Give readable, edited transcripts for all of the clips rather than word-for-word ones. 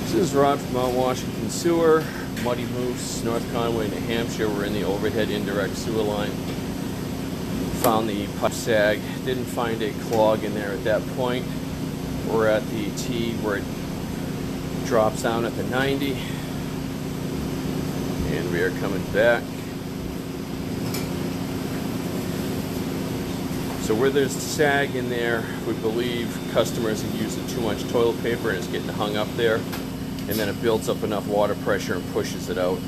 This is Rod from Mount Washington Sewer, Muddy Moose, North Conway, New Hampshire. We're in the overhead indirect sewer line. Found the pipe sag. Didn't find a clog in there at that point. We're at the T where it drops down at the 90. And we are coming back. So where there's sag in there, we believe customers are using too much toilet paper and it's getting hung up there. And then it builds up enough water pressure and pushes it out.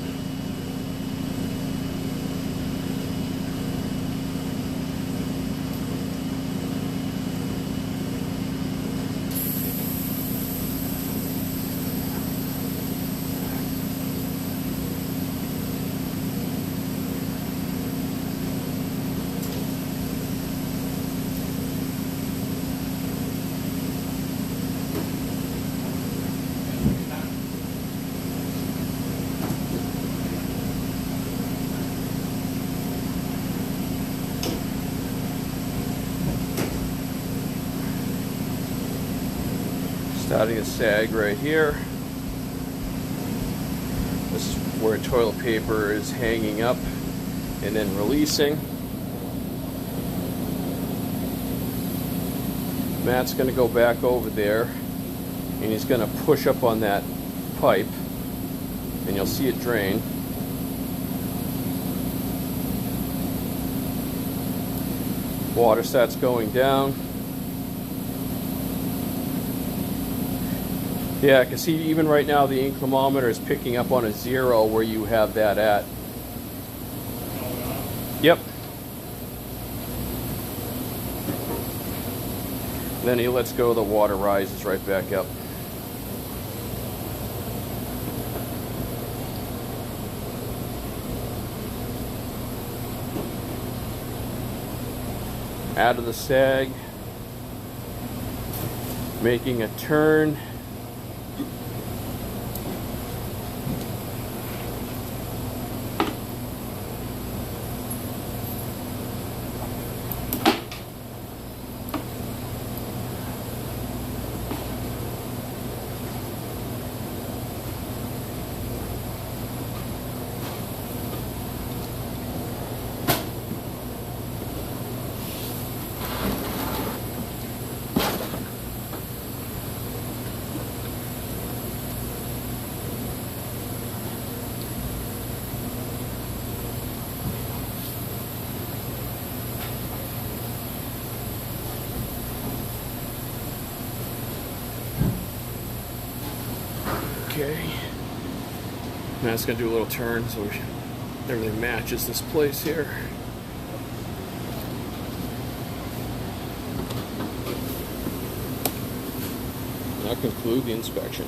Starting a sag right here. This is where toilet paper is hanging up and then releasing. Matt's going to go back over there and he's going to push up on that pipe and you'll see it drain. Water starts going down. Yeah, because see, even right now the inclinometer is picking up on a 0 where you have that at. Yep. Then he lets go, the water rises right back up. Out of the sag, making a turn. Okay, now it's going to do a little turn so everything matches this place here. That'll conclude the inspection.